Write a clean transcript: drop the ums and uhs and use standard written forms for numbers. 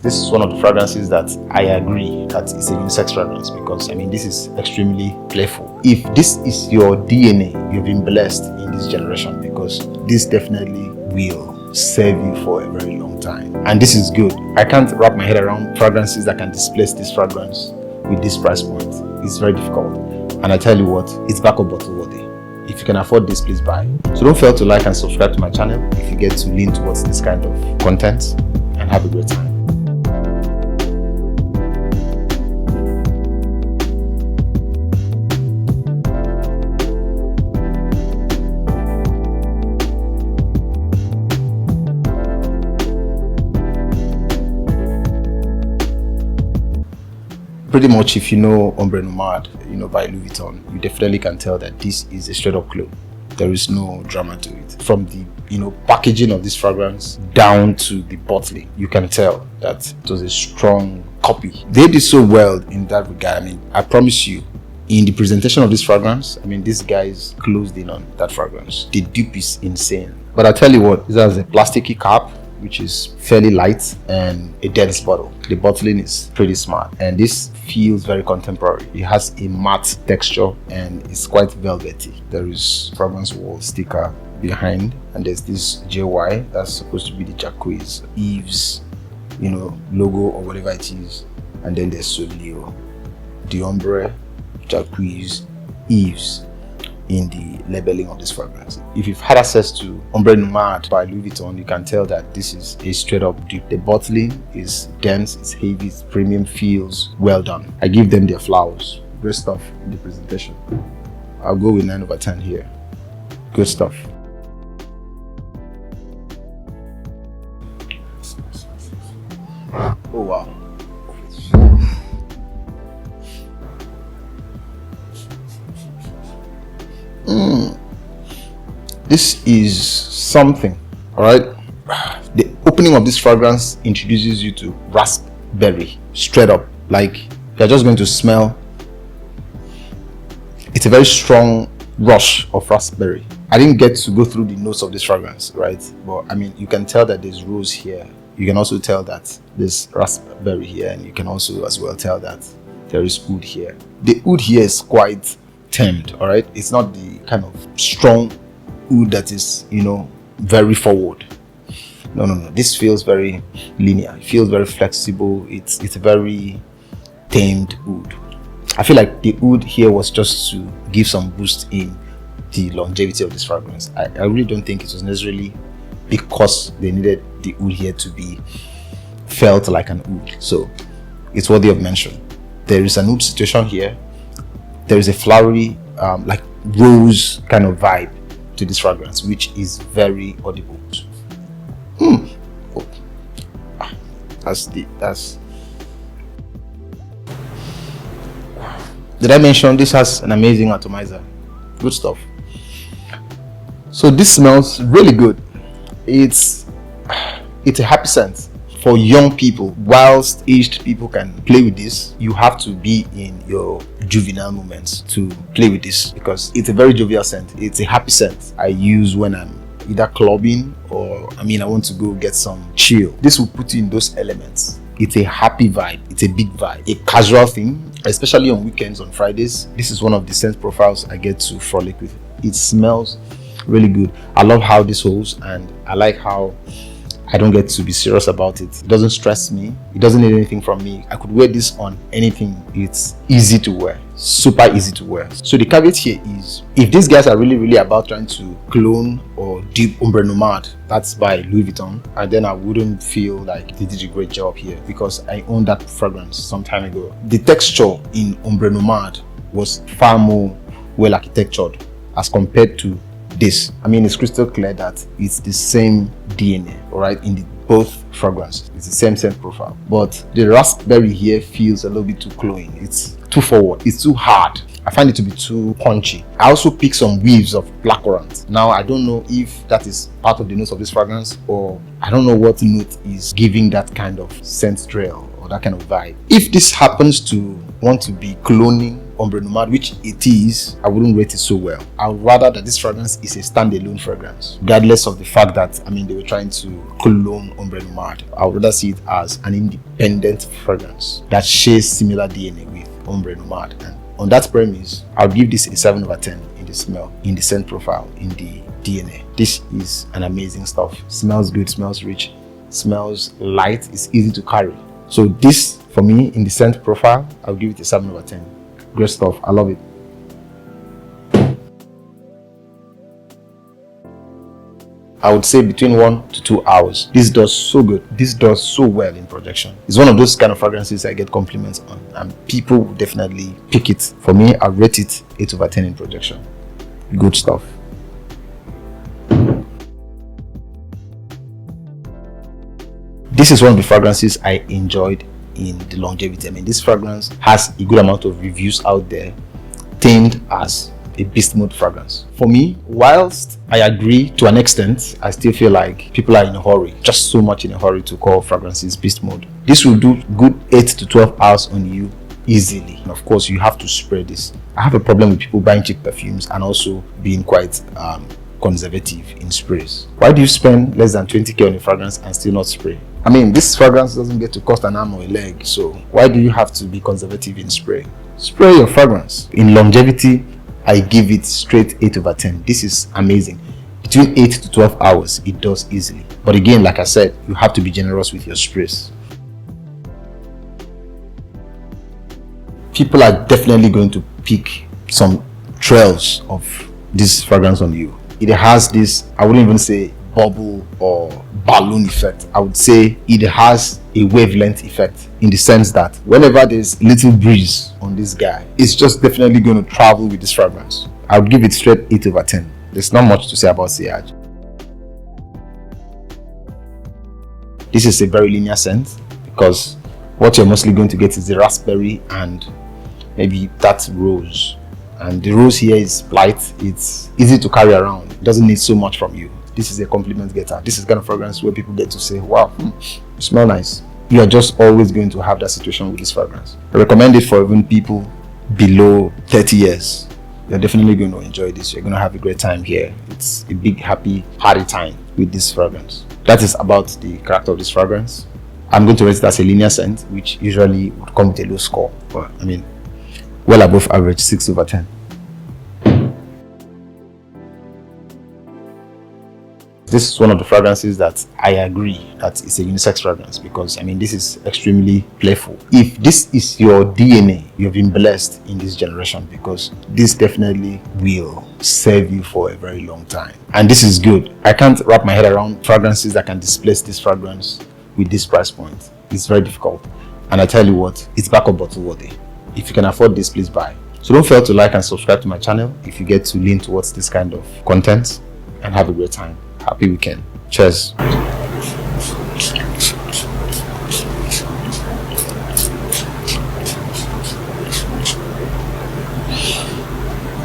This is one of the fragrances that I agree that is a unisex fragrance, because I mean this is extremely playful. If this is your DNA, you've been blessed in this generation, because this definitely will serve you for a very long time. And this is good. I can't wrap my head around fragrances that can displace this fragrance with this price point. It's very difficult. And I tell you what, it's backup bottle worthy. If you can afford this, please buy. So don't fail to like and subscribe to my channel if you get to lean towards this kind of content, and have a great time. Pretty much, if you know Ombre Nomade, by Louis Vuitton, you definitely can tell that this is a straight up clone. There is no drama to it. From the packaging of this fragrance down to the bottling, you can tell that it was a strong copy. They did so well in that regard. I mean, I promise you, in the presentation of this fragrance, I mean, these guys closed in on that fragrance. The dupe is insane. But I tell you what, this has a plasticky cap, which is fairly light, and a dense bottle. The bottling is pretty smart, and this feels very contemporary. It has a matte texture and it's quite velvety. There is fragrance wall sticker behind, and there's this JY that's supposed to be the Jacquees Eve's logo or whatever it is, and then there's Solio, the Ombre, Jacquees, Eve's in the labeling of this fragrance. If you've had access to Ombre Nomade by Louis Vuitton, you can tell that this is a straight up dupe. The bottling is dense, it's heavy, it's premium, feels well done. I give them their flowers. Great stuff in the presentation. I'll go with 9 over 10 here. Good stuff. Oh wow. This is something, all right? The opening of this fragrance introduces you to raspberry, straight up. Like, you're just going to smell. It's a very strong rush of raspberry. I didn't get to go through the notes of this fragrance, right? But I mean, you can tell that there's rose here. You can also tell that there's raspberry here, and you can also as well tell that there is oud here. The oud here is quite tamed, all right? It's not the kind of strong oud that is, very forward. No. This feels very linear. It feels very flexible. It's a very tamed oud. I feel like the oud here was just to give some boost in the longevity of this fragrance. I really don't think it was necessarily because they needed the oud here to be felt like an oud. So it's worthy of mention. There is an oud situation here. There is a flowery, like rose kind of vibe to this fragrance, which is very audible. Oh. That's. Did I mention this has an amazing atomizer? Good stuff. So this smells really good. It's a happy scent for young people. Whilst aged people can play with this, you have to be in your juvenile moments to play with this, because it's a very jovial scent. It's a happy scent I use when I'm either clubbing or I want to go get some chill. This will put you in those elements. It's a happy vibe. It's a big vibe, a casual thing, especially on weekends, on Fridays. This is one of the scent profiles I get to frolic with. It smells really good. I love how this holds, and I like how I don't get to be serious about it. It doesn't stress me. It doesn't need anything from me. I could wear this on anything. It's easy to wear, super easy to wear. So the caveat here is, if these guys are really about trying to clone or dupe Ombre Nomade, that's by Louis Vuitton, and then I wouldn't feel like they did a great job here, because I owned that fragrance some time ago. The texture in Ombre Nomade was far more well architectured as compared to this. It's crystal clear that it's the same DNA, all right, in both fragrances. It's the same scent profile, but the raspberry here feels a little bit too cloying. It's too forward. It's too hard. I find it to be too punchy. I also pick some whiffs of blackcurrant. Now, I don't know if that is part of the notes of this fragrance, or I don't know what note is giving that kind of scent trail or that kind of vibe. If this happens to want to be cloning Ombre Nomade, which it is, I wouldn't rate it so well. I would rather that this fragrance is a standalone fragrance, regardless of the fact that, I mean, they were trying to clone Ombre Nomade. I would rather see it as an independent fragrance that shares similar DNA with Ombre Nomade. And on that premise, I'll give this a 7 over 10 in the smell, in the scent profile, in the DNA. This is an amazing stuff. Smells good, smells rich, smells light, it's easy to carry. So this, for me, in the scent profile, I'll give it a 7 over 10. Great stuff. I love it. I would say between 1 to 2 hours. This does so good. This does so well in projection. It's one of those kind of fragrances I get compliments on, and people will definitely pick it. For me, I rate it 8 over 10 in projection. Good stuff. This is one of the fragrances I enjoyed in the longevity. I mean, this fragrance has a good amount of reviews out there, themed as a beast mode fragrance. For me, whilst I agree to an extent, I still feel like people are in a hurry, just so much in a hurry to call fragrances beast mode. This will do good 8 to 12 hours on you easily. And of course, you have to spray this. I have a problem with people buying cheap perfumes and also being quite conservative in sprays. Why do you spend less than 20k on a fragrance and still not spray? I mean, this fragrance doesn't get to cost an arm or a leg, so why do you have to be conservative in spray? Spray your fragrance. In longevity, I give it straight 8 over 10. This is amazing. Between 8 to 12 hours, it does easily. But again, like I said, you have to be generous with your sprays. People are definitely going to pick some trails of this fragrance on you. It has this, I wouldn't even say bubble or balloon effect. I would say it has a wavelength effect, in the sense that whenever there's little breeze on this guy, it's just definitely going to travel with this fragrance. I would give it straight 8 over 10. There's not much to say about sillage. This is a very linear scent, because what you're mostly going to get is the raspberry and maybe that rose. And the rose here is light, it's easy to carry around, it doesn't need so much from you. This is a compliment getter. This is kind of fragrance where people get to say, wow, you smell nice. You are just always going to have that situation with this fragrance. I recommend it for even people below 30 years. You're definitely going to enjoy this. You're going to have a great time here. It's a big, happy, party time with this fragrance. That is about the character of this fragrance. I'm going to rate it as a linear scent, which usually would come with a low score. But I mean, well above average, 6 over 10. This is one of the fragrances that I agree that it's a unisex fragrance, because I mean, this is extremely playful. If this is your DNA, you've been blessed in this generation, because this definitely will serve you for a very long time. And this is good. I can't wrap my head around fragrances that can displace this fragrance with this price point. It's very difficult. And I tell you what, it's backup bottle worthy. If you can afford this, please buy. So don't fail to like and subscribe to my channel if you get to lean towards this kind of content, and have a great time. Happy weekend. Cheers.